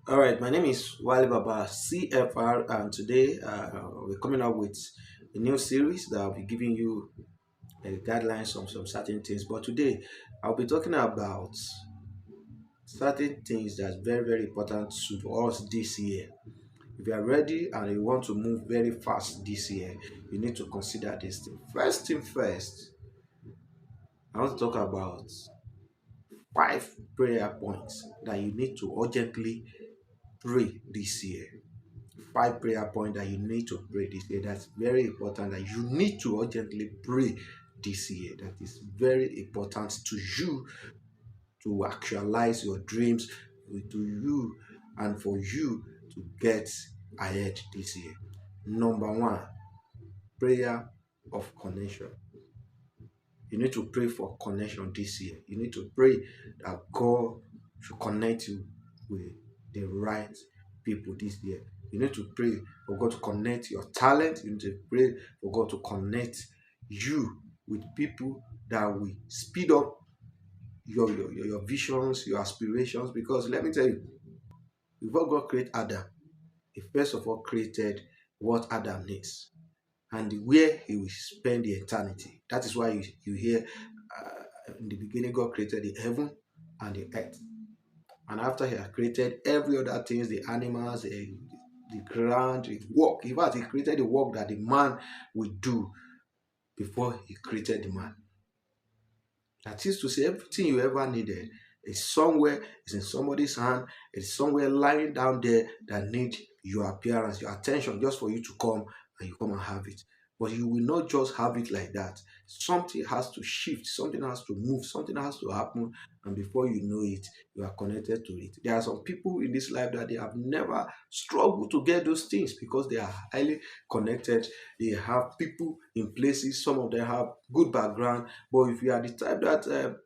All right, my name is Wali Baba CFR, and today we're coming up with a new series that I'll be giving you guidelines on some certain things. But today I'll be talking about certain things that's very, very important to us this year. If you are ready and you want to move very fast this year, you need to consider this thing. First thing first, I want to talk about five prayer points that you need to urgently pray this year. Five prayer points that you need to pray this year. That's very important that you need to urgently pray this year. That is very important to you to actualize your dreams, to you and for you to get ahead this year. Number one, prayer of connection. You need to pray for connection this year. You need to pray that God should connect you with the right people this year. You need to pray for God to connect your talent. You need to pray for God to connect you with people that will speed up your visions, your aspirations. Because let me tell you, before God created Adam, He first of all created what Adam needs and where he will spend the eternity. That is why you hear in the beginning God created the heaven and the earth. And after he had created every other things, the animals, the ground, the work. In fact, he created the work that the man would do before he created the man. That is to say, everything you ever needed is somewhere, is in somebody's hand, it's somewhere lying down there that need your appearance, your attention, just for you to come and you come and have it. But you will not just have it like that. Something has to shift, something has to move, something has to happen, and before you know it, you are connected to it. There are some people in this life that they have never struggled to get those things because they are highly connected. They have people in places, some of them have good background, but if you are the type that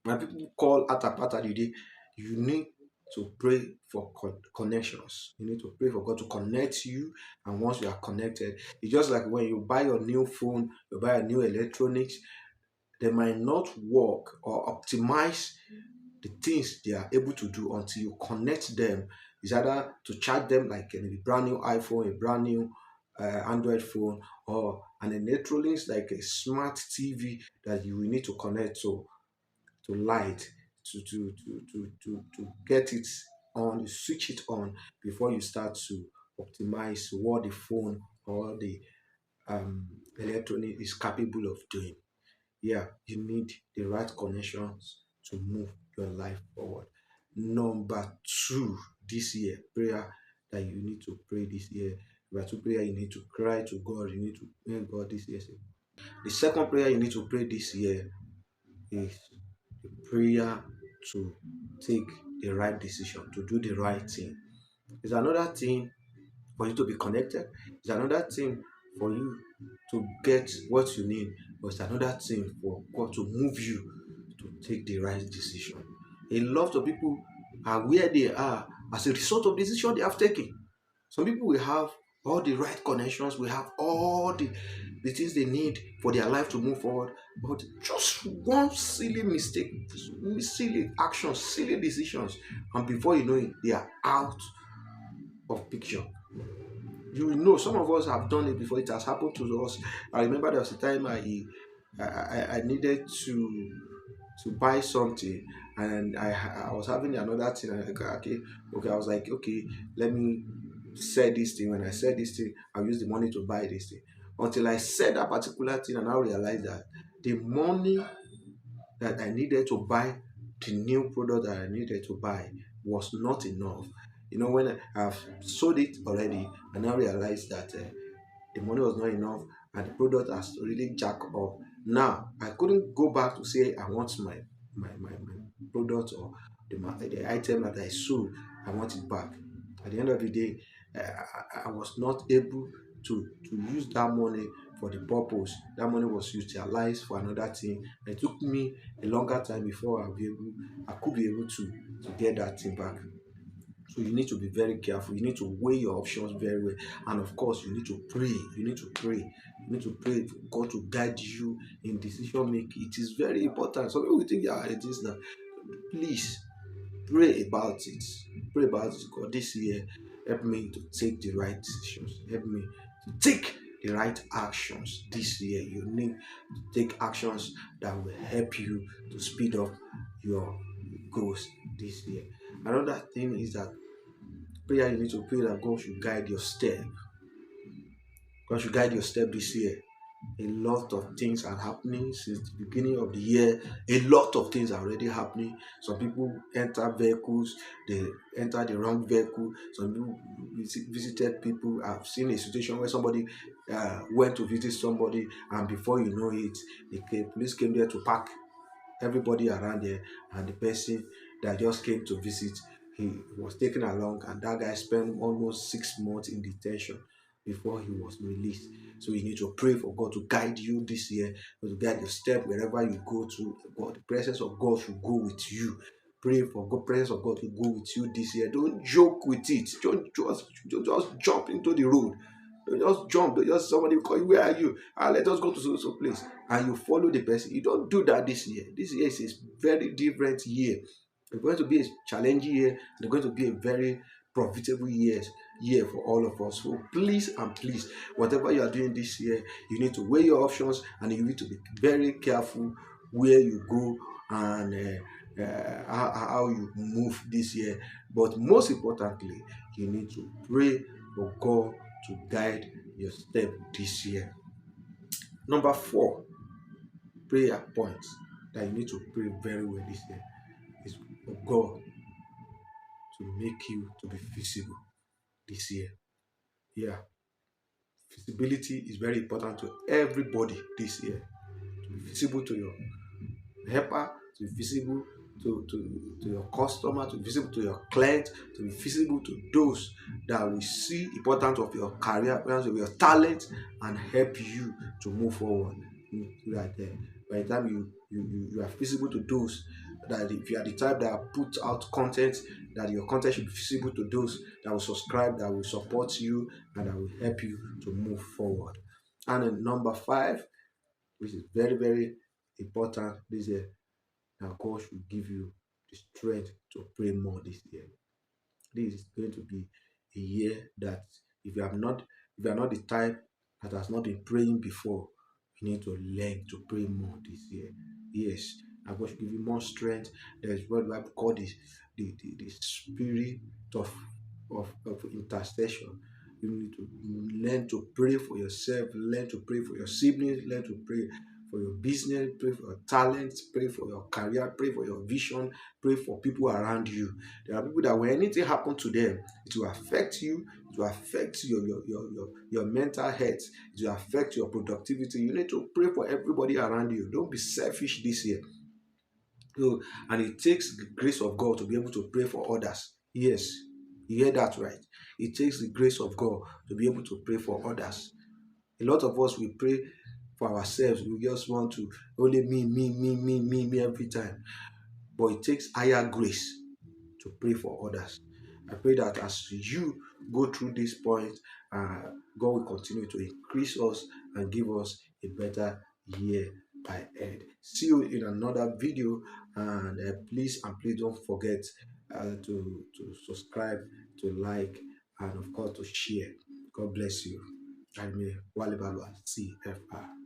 when people call atapata today, you need to pray for connections. You need to pray for God to connect you. And once you are connected, it's just like when you buy your new phone, you buy a new electronics, they might not work or optimize the things they are able to do until you connect them. It's either to charge them like a brand new iPhone, a brand new Android phone, or an electronics like a smart TV that you will need to connect to light to get it on, switch it on before you start to optimize what the phone or the electronic is capable of doing. Yeah, you need the right connections to move your life forward. Number two, this year, prayer that you need to pray this year. Number two, prayer you need to cry to God. You need to thank God this year. The second prayer you need to pray this year is the prayer to take the right decision, to do the right thing. It's another thing for you to be connected. It's another thing for you to get what you need, but it's another thing for God to move you to take the right decision. A lot of people are where they are as a result of the decision they have taken. Some people will have all the right connections, will have all the things they need for their life to move forward, but just one silly mistake, silly actions, silly decisions, and before you know it, they are out of picture. You know, some of us have done it before. It has happened to us. I remember there was a time I needed to buy something, and I was having another thing, and I like, okay, I was like, okay, let me sell this thing. When I sell this thing, I'll use the money to buy this thing. Until I said that particular thing, and I realized that the money that I needed to buy the new product that I needed to buy was not enough. You know, when I've sold it already, I now realized that the money was not enough and the product has really jacked up. Now, I couldn't go back to say I want my product or the item that I sold, I want it back. At the end of the day, I was not able to use that money for the purpose. That money was utilized for another thing. It took me a longer time before I could be able to get that thing back. So you need to be very careful. You need to weigh your options very well. And of course, you need to pray. You need to pray. You need to pray for God to guide you in decision making. It is very important. Some people think, yeah, it is not. Please pray about it. pray about it. God, this year, help me to take the right decisions. Help me to take the right actions this year. You need to take actions that will help you to speed up your goals this year. Another thing is that prayer, you need to pray that God should guide your step. God should guide your step this year. A lot of things are happening since the beginning of the year. A lot of things are already happening. Some people enter vehicles, they enter the wrong vehicle. Some people visited people. I've seen a situation where somebody went to visit somebody, and before you know it, the police came there to park everybody around there, and the person that just came to visit, he was taken along, and that guy spent almost 6 months in detention before he was released. So you need to pray for God to guide you this year, to guide your step wherever you go to. God, the presence of God should go with you. Pray for God, presence of God to go with you this year. Don't joke with it. Don't just jump into the road. Don't just jump. Don't just somebody will call you. Where are you? Let us go to so place. And you follow the person. You don't do that this year. This year is a very different year. It's going to be a challenging year. And it's going to be a very profitable year for all of us. So please and please, whatever you are doing this year, you need to weigh your options, and you need to be very careful where you go and how you move this year. But most importantly, you need to pray for God to guide your step this year. Number 4, prayer points that you need to pray very well this year is for God to make you to be visible this year. Yeah, visibility is very important to everybody this year. To be visible to your helper, to be visible to your customer, to be visible to your client, to be visible to those that will see the importance of your career, importance of your talent, and help you to move forward. So that by the time you are visible to those, that if you are the type that put out content, that your content should be visible to those that will subscribe, that will support you, and that will help you to move forward. And then number 5, which is very, very important this year, that God should give you the strength to pray more this year. This is going to be a year that if you are not the type that has not been praying before, you need to learn to pray more this year. Yes, and God should give you more strength. There is what we call the spirit of, of intercession. You need to learn to pray for yourself, learn to pray for your siblings, learn to pray for your business, pray for your talents, pray for your career, pray for your vision, pray for people around you. There are people that when anything happens to them, it will affect you, it will affect your mental health, it will affect your productivity. You need to pray for everybody around you. Don't be selfish this year. So, and it takes the grace of God to be able to pray for others. Yes, you hear that right. It takes the grace of God to be able to pray for others. A lot of us we pray for ourselves. We just want to only me every time. But it takes higher grace to pray for others. I pray that as you go through this point, God will continue to increase us and give us a better year ahead. See you in another video, and please don't forget to subscribe, to like, and of course to share. God bless you. I'm Wale Baba, CFR.